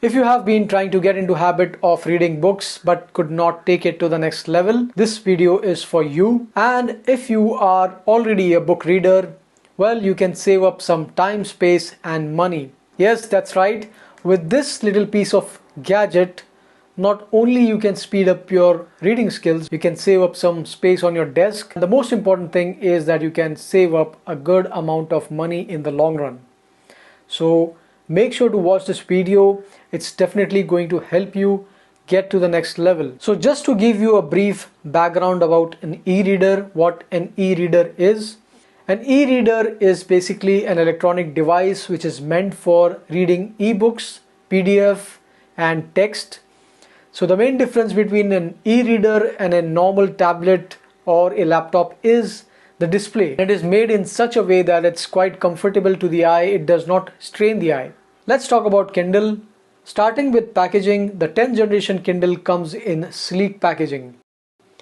If you have been trying to get into habit of reading books but could not take it to the next level, this video is for you. And if you are already a book reader, well, you can save up some time, space and money. Yes, that's right. With this little piece of gadget, not only you can speed up your reading skills, you can save up some space on your desk. The most important thing is that you can save up a good amount of money in the long run. So make sure to watch this video. It's definitely going to help you get to the next level. So just to give you a brief background about an e-reader, what an e-reader is. An e-reader is basically an electronic device which is meant for reading e-books, PDF and text. So the main difference between an e-reader and a normal tablet or a laptop is the display. It is made in such a way that it's quite comfortable to the eye. It does not strain the eye. Let's talk about Kindle. Starting with packaging, the 10th generation Kindle comes in sleek packaging.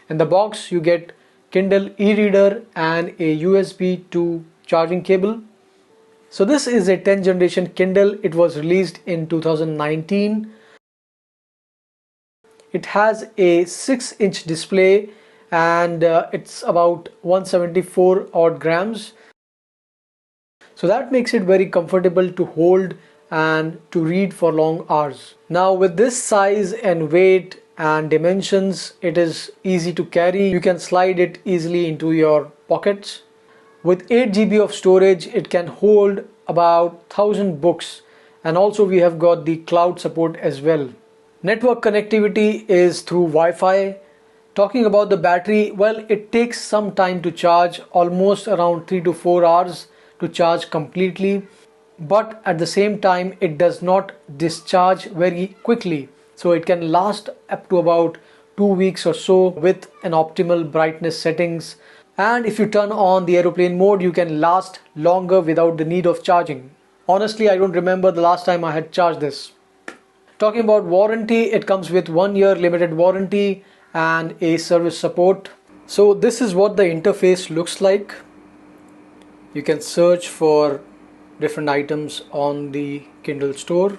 In the box you get Kindle e-reader and a USB to charging cable. So this is a 10th generation Kindle. It was released in 2019. It has a 6-inch display and it's about 174 odd grams. So that makes it very comfortable to hold and to read for long hours. Now with this size and weight and dimensions, it is easy to carry. You can slide it easily into your pockets. With 8 GB of storage, it can hold about 1000 books, and also we have got the cloud support as well. Network connectivity is through Wi-Fi. Talking about the battery, well, it takes some time to charge, almost around 3 to 4 hours to charge completely. But at the same time, it does not discharge very quickly. So it can last up to about 2 weeks or so with an optimal brightness settings. And if you turn on the aeroplane mode, you can last longer without the need of charging. Honestly, I don't remember the last time I had charged this. Talking about warranty, it comes with 1 year limited warranty and a service support. So this is what the interface looks like. You can search for different items on the Kindle store,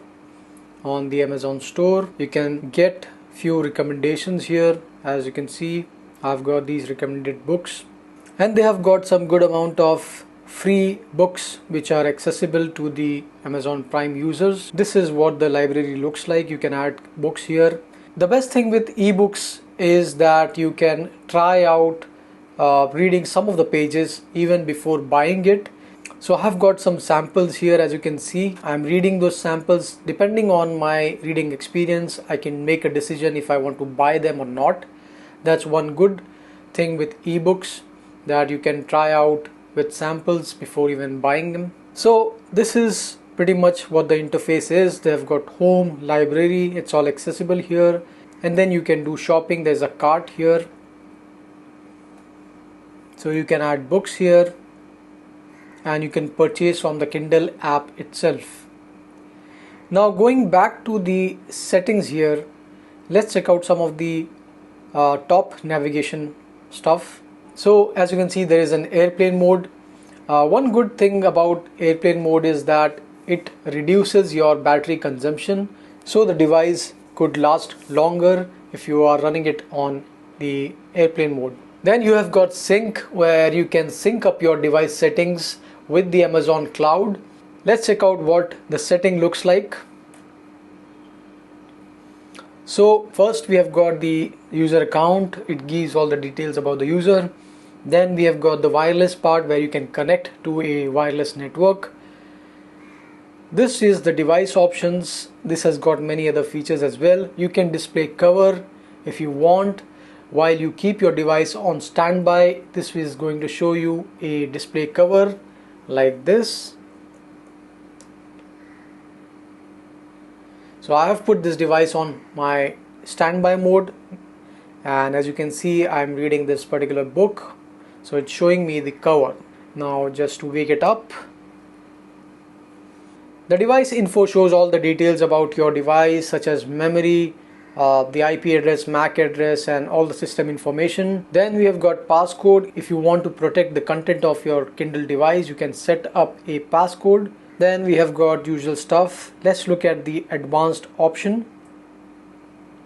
on the Amazon store. You can get few recommendations here. As you can see, I've got these recommended books, and they have got some good amount of free books which are accessible to the Amazon Prime users. This is what the library looks like. You can add books here. The best thing with ebooks is that you can try out reading some of the pages even before buying it. So I have got some samples here. As you can see, I'm reading those samples. Depending on my reading experience, I can make a decision if I want to buy them or not. That's one good thing with ebooks, that you can try out with samples before even buying them. So this is pretty much what the interface is. They have got home, library, it's all accessible here, and then you can do shopping. There's a cart here, so you can add books here and you can purchase from the Kindle app itself. Now going back to the settings here, let's check out some of the top navigation stuff. So as you can see, there is an airplane mode. One good thing about airplane mode is that it reduces your battery consumption, so the device could last longer if you are running it on the airplane mode. Then you have got sync, where you can sync up your device settings with the Amazon cloud. Let's check out what the setting looks like. So first we have got the user account. It gives all the details about the user. Then we have got the wireless part, where you can connect to a wireless network. This is the device options. This has got many other features as well. You can display cover if you want. While you keep your device on standby, this is going to show you a display cover like this. So I have put this device on my standby mode, and as you can see, I'm reading this particular book, so it's showing me the cover. Now just to wake it up, the device info shows all the details about your device, such as memory, the IP address, MAC address, and all the system information. Then we have got passcode. If you want to protect the content of your Kindle device, you can set up a passcode Then we have got usual stuff. Let's look at the advanced option.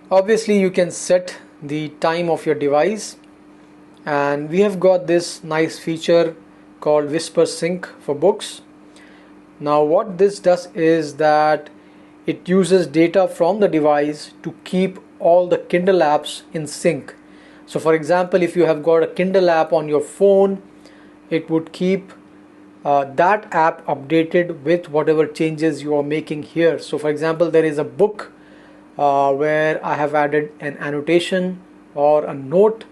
Obviously you can set the time of your device, and we have got this nice feature called Whisper Sync for books. Now what this does is that it uses data from the device to keep all the Kindle apps in sync. So for example, if you have got a Kindle app on your phone, it would keep that app updated with whatever changes you are making here. So for example, there is a book where I have added an annotation or a note.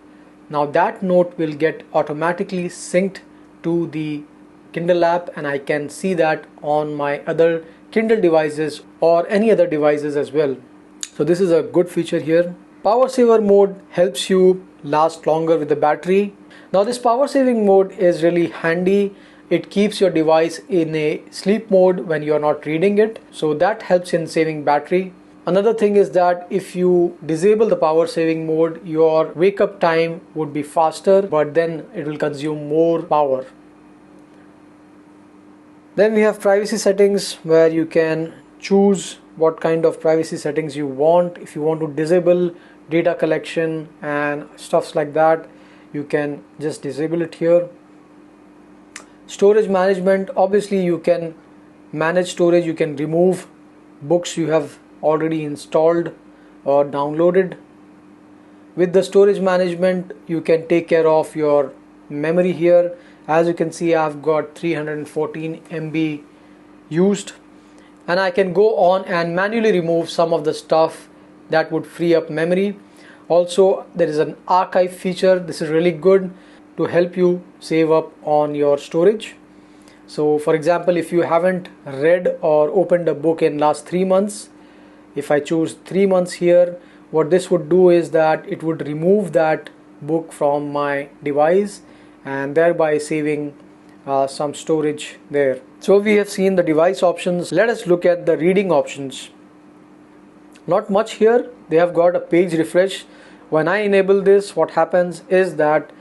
Now that note will get automatically synced to the Kindle app, and I can see that on my other Kindle devices or any other devices as well. So this is a good feature here. Power saver mode helps you last longer with the battery. Now this power saving mode is really handy. It keeps your device in a sleep mode when you are not reading it, so that helps in saving battery. Another thing is that if you disable the power saving mode, your wake up time would be faster, but then it will consume more power. Then we have privacy settings, where you can choose what kind of privacy settings you want. If you want to disable data collection and stuffs like that, you can just disable it here. Storage management, obviously you can manage storage. You can remove books you have already installed or downloaded. With the storage management, you can take care of your memory here. As you can see, I've got 314 MB used, and I can go on and manually remove some of the stuff that would free up memory. Also, there is an archive feature. This is really good to help you save up on your storage. So for example, if you haven't read or opened a book in last 3 months, if I choose 3 months here, what this would do is that it would remove that book from my device, and thereby saving some storage there. So we have seen the device options. Let us look at the reading options. Not much here. They have got a page refresh. When I enable this, what happens is that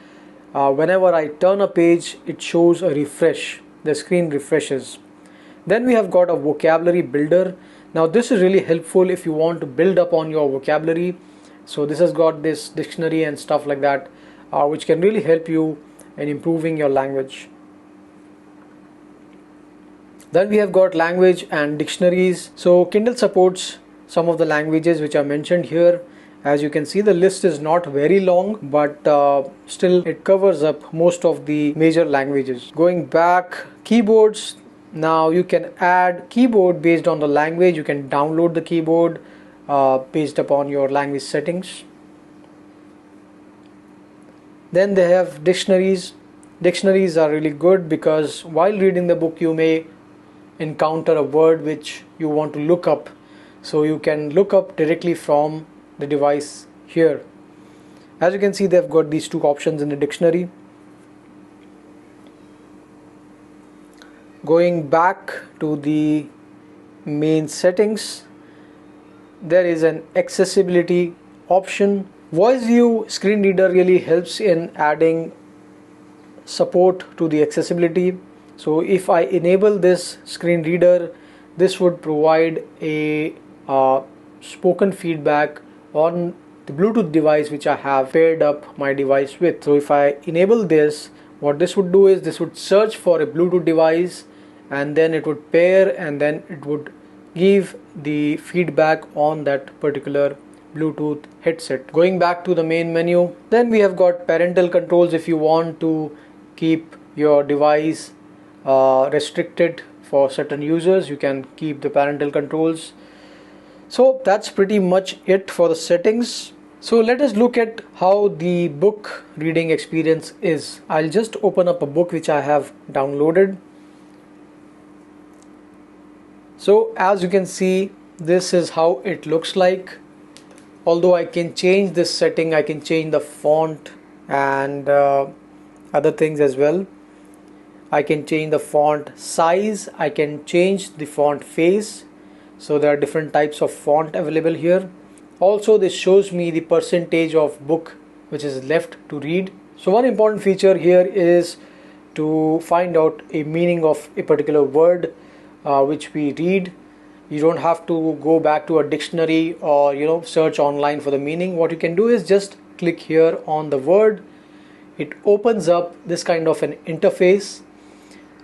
whenever I turn a page, it shows a refresh. The screen refreshes. Then we have got a vocabulary builder. Now this is really helpful if you want to build up on your vocabulary. So this has got this dictionary and stuff like that, which can really help you in improving your language. Then we have got language and dictionaries. So Kindle supports some of the languages which are mentioned here. As you can see, the list is not very long, but still it covers up most of the major languages. Going back, keyboards. Now you can add keyboard based on the language. You can download the keyboard based upon your language settings. Then they have dictionaries. Dictionaries are really good because while reading the book you may encounter a word which you want to look up. So you can look up directly from the device here. As you can see, they've got these two options in the dictionary. Going back to the main settings, there is an accessibility option. Voice view screen reader really helps in adding support to the accessibility. So if I enable this screen reader, this would provide a spoken feedback on the Bluetooth device which I have paired up my device with. So if I enable this, what this would do is this would search for a Bluetooth device, and then it would pair, and then it would give the feedback on that particular Bluetooth headset. Going back to the main menu, then we have got parental controls. If you want to keep your device restricted for certain users, you can keep the parental controls. So that's pretty much it for the settings. So let us look at how the book reading experience is. I'll just open up a book which I have downloaded. So as you can see, this is how it looks like. Although I can change this setting, I can change the font and other things as well. I can change the font size, I can change the font face. So there are different types of font available here. Also, this shows me the percentage of book which is left to read. So one important feature here is to find out a meaning of a particular word. which we read. You don't have to go back to a dictionary or search online for the meaning. What you can do is just click here on the word. It opens up this kind of an interface.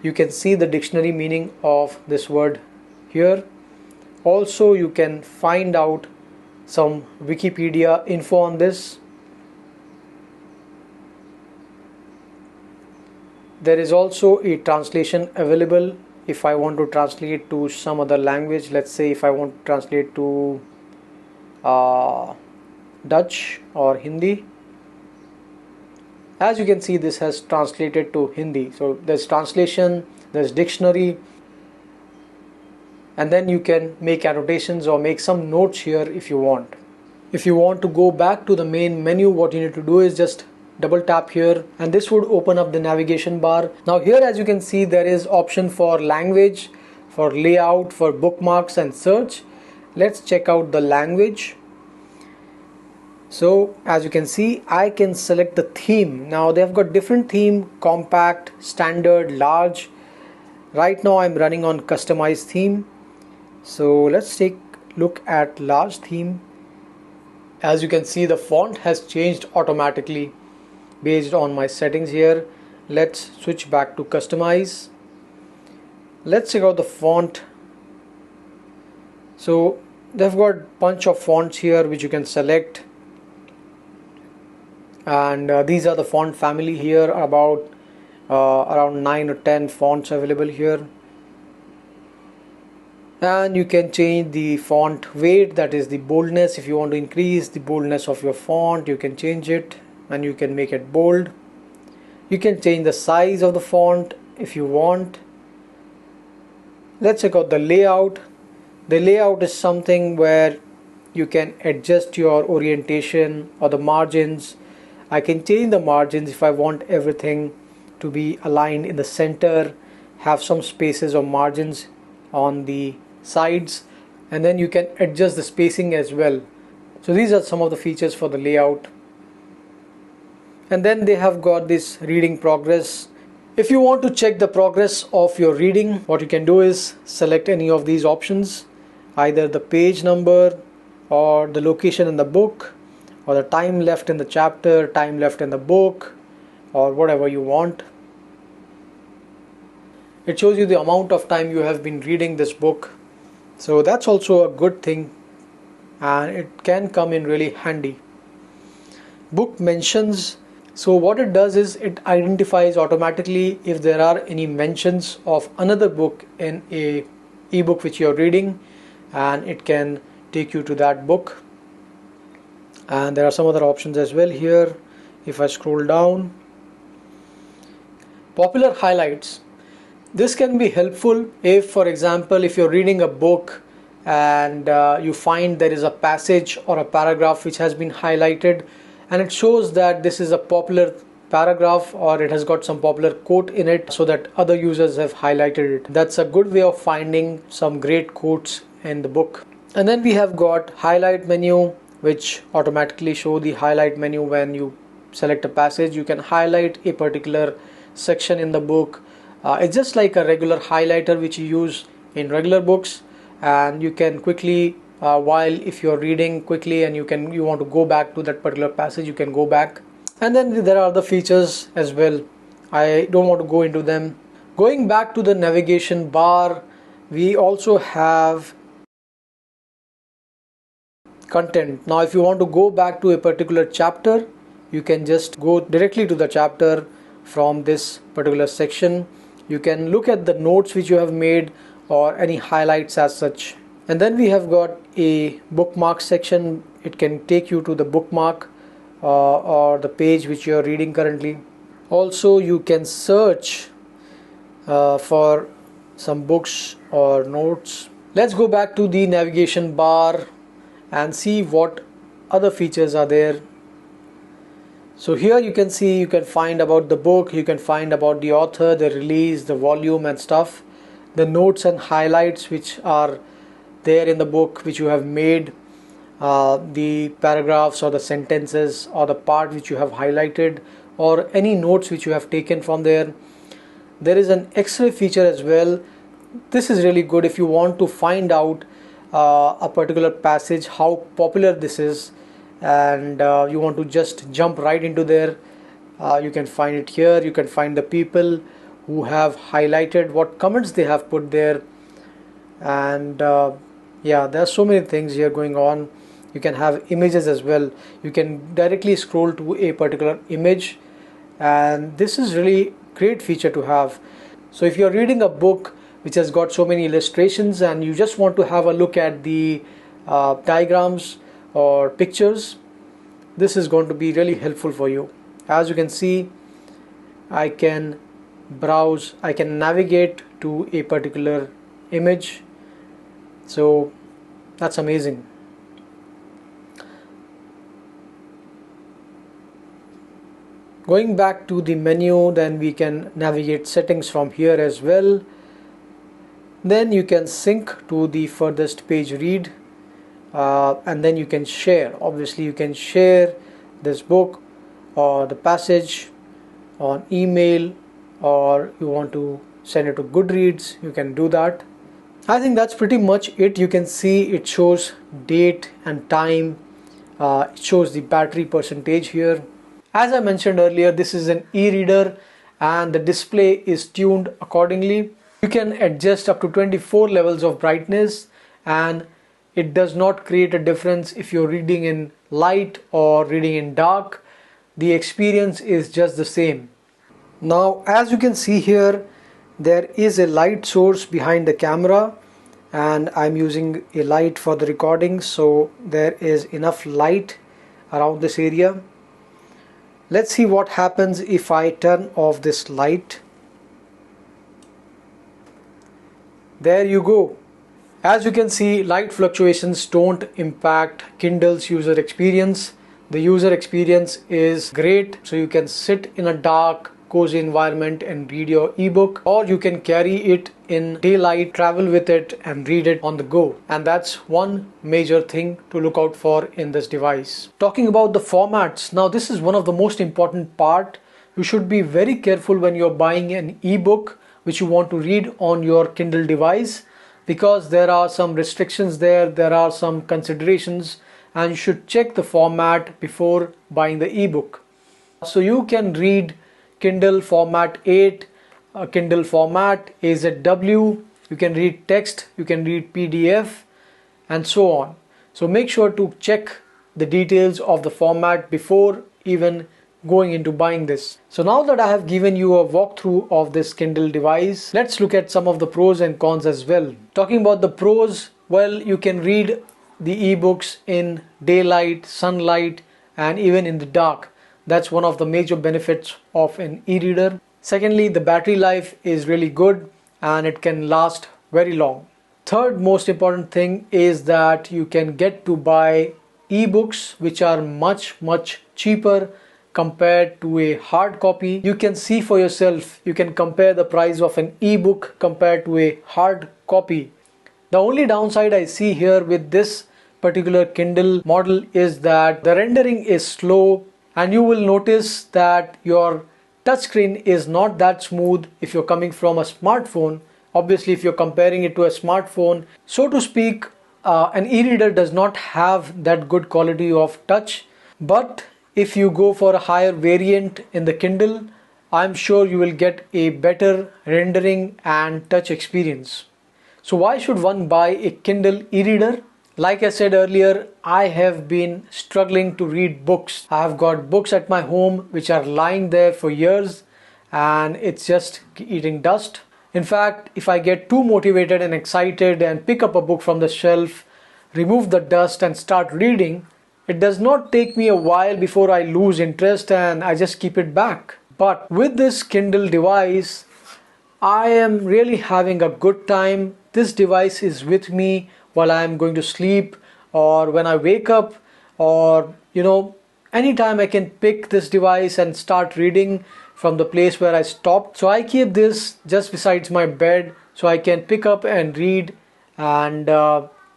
You can see the dictionary meaning of this word here. Also, you can find out some Wikipedia info on this. There is also a translation available if I want to translate to some other language. Let's say if I want to translate to Dutch or Hindi. As you can see, this has translated to Hindi. So there's translation, there's dictionary, and then you can make annotations or make some notes here if you want. If you want to go back to the main menu, what you need to do is just double tap here, and this would open up the navigation bar. Now here, as you can see, there is option for language, for layout, for bookmarks and search. Let's check out the language. So as you can see, I can select the theme. Now they have got different theme: compact, standard, large. Right now I'm running on customized theme. So let's take a look at large theme. As you can see, the font has changed automatically based on my settings here. Let's switch back to customize. Let's check out the font. So they've got a bunch of fonts here which you can select, and these are the font family here, about around 9 or 10 fonts available here. And you can change the font weight, that is the boldness. If you want to increase the boldness of your font, you can change it and you can make it bold. You can change the size of the font if you want. Let's check out the layout. The layout is something where you can adjust your orientation or the margins. I can change the margins if I want everything to be aligned in the center, have some spaces or margins on the sides, and then you can adjust the spacing as well. So these are some of the features for the layout. And then they have got this reading progress. If you want to check the progress of your reading, what you can do is select any of these options, either the page number or the location in the book, or the time left in the chapter, time left in the book, or whatever you want. It shows you the amount of time you have been reading this book. So that's also a good thing, and it can come in really handy. Book mentions. So what it does is it identifies automatically if there are any mentions of another book in a ebook which you're reading, and it can take you to that book. And there are some other options as well here. If I scroll down, popular highlights. This can be helpful if, for example, if you're reading a book and you find there is a passage or a paragraph which has been highlighted, and it shows that this is a popular paragraph or it has got some popular quote in it, so that other users have highlighted it. That's a good way of finding some great quotes in the book. And then we have got highlight menu, which automatically show the highlight menu when you select a passage. You can highlight a particular section in the book. It's just like a regular highlighter which you use in regular books, and you can quickly while if you're reading quickly and you want to go back to that particular passage, you can go back. And then there are other features as well. I don't want to go into them. Going back to the navigation bar, we also have content. Now if you want to go back to a particular chapter, you can just go directly to the chapter from this particular section. You can look at the notes which you have made or any highlights as such. And then we have got a bookmark section. It can take you to the bookmark or the page which you are reading currently. Also you can search for some books or notes. Let's go back to the navigation bar and see what other features are there. So here you can see, you can find about the book, you can find about the author, the release, the volume and stuff, the notes and highlights which are there in the book which you have made, the paragraphs or the sentences or the part which you have highlighted, or any notes which you have taken from there. There is an X-ray feature as well. this is really good if you want to find out a particular passage, how popular this is, and you want to just jump right into there. You can find it here. You can find the people who have highlighted, what comments they have put there, and yeah, there are so many things here going on. You can have images as well. You can directly scroll to a particular image, and this is really great feature to have. So if you're reading a book which has got so many illustrations and you just want to have a look at the diagrams or pictures, this is going to be really helpful for you. As you can see, I can browse, I can navigate to a particular image, so that's amazing. Going back to the menu, then we can navigate settings from here as well. Then you can sync to the furthest page read, and then you can share. Obviously you can share this book or the passage on email, or you want to send it to Goodreads, you can do that. I think that's pretty much it. You can see it shows date and time. It shows the battery percentage here. As I mentioned earlier, this is an e-reader and the display is tuned accordingly. You can adjust up to 24 levels of brightness, and it does not create a difference if you're reading in light or reading in dark. The experience is just the same. Now, as you can see here, there is a light source behind the camera, and I'm using a light for the recording, so there is enough light around this area. Let's see what happens if I turn off this light. There you go. As you can see, light fluctuations don't impact Kindle's user experience. The user experience is great, so you can sit in a dark, cozy environment and read your ebook, or you can carry it in daylight, travel with it and read it on the go. And that's one major thing to look out for in this device. Talking about the formats, now this is one of the most important part. You should be very careful when you're buying an ebook which you want to read on your Kindle device, because there are some restrictions there are some considerations, and you should check the format before buying the ebook. So you can read Kindle format 8, Kindle format AZW, you can read text, you can read PDF, and so on. So make sure to check the details of the format before even going into buying this. So now that I have given you a walkthrough of this Kindle device, let's look at some of the pros and cons as well. Talking about the pros, well, you can read the ebooks in daylight, sunlight, and even in the dark. That's one of the major benefits of an e-reader. Secondly, the battery life is really good and it can last very long. Third most important thing is that you can get to buy ebooks which are much cheaper compared to a hard copy. You can see for yourself, you can compare the price of an ebook compared to a hard copy. The only downside I see here with this particular Kindle model is that the rendering is slow, and you will notice that your touchscreen is not that smooth if you're coming from a smartphone. Obviously, if you're comparing it to a smartphone, so to speak, an e-reader does not have that good quality of touch. But if you go for a higher variant in the Kindle, I'm sure you will get a better rendering and touch experience. So why should one buy a Kindle e-reader? Like I said earlier, I have been struggling to read books. I have got books at my home which are lying there for years and it's just eating dust. In fact, if I get too motivated and excited and pick up a book from the shelf, remove the dust and start reading, it does not take me a while before I lose interest and I just keep it back. But with this Kindle device, I am really having a good time. This device is with me while I am going to sleep, or when I wake up, or anytime I can pick this device and start reading from the place where I stopped. So I keep this just besides my bed so I can pick up and read, and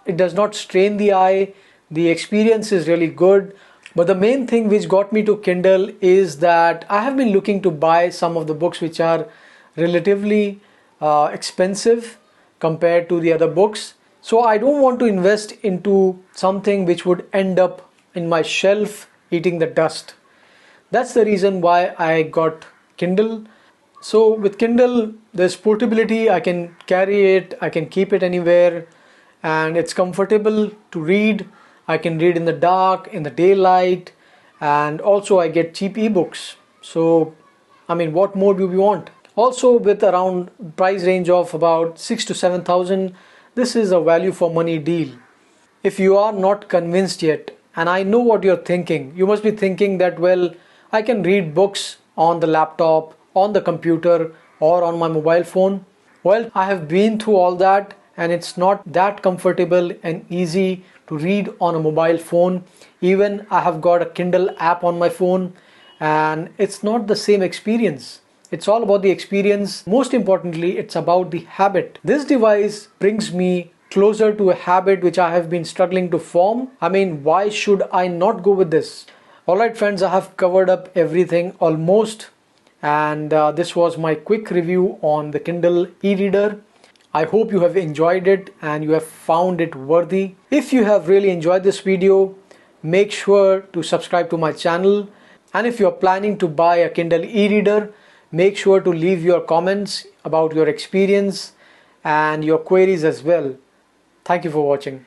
it does not strain the eye. The experience is really good. But the main thing which got me to Kindle is that I have been looking to buy some of the books which are relatively expensive. compared to the other books. So I don't want to invest into something which would end up in my shelf eating the dust. That's the reason why I got Kindle. So with Kindle, there's portability. I can carry it, I can keep it anywhere, and it's comfortable to read. I can read in the dark, in the daylight, and also I get cheap ebooks. So, I mean, what more do we want? Also, with around price range of about 6 to 7,000, this is a value for money deal. If you are not convinced yet, and I know what you're thinking, you must be thinking that, well, I can read books on the laptop, on the computer, or on my mobile phone. Well, I have been through all that, and it's not that comfortable and easy to read on a mobile phone. Even I have got a Kindle app on my phone, and it's not the same experience. It's all about the experience. Most importantly, it's about the habit. This device brings me closer to a habit which I have been struggling to form. I mean, why should I not go with this? Alright friends, I have covered up everything almost, and this was my quick review on the Kindle e-reader. I hope you have enjoyed it and you have found it worthy. If you have really enjoyed this video, make sure to subscribe to my channel, and if you are planning to buy a Kindle e-reader, make sure to leave your comments about your experience and your queries as well. Thank you for watching.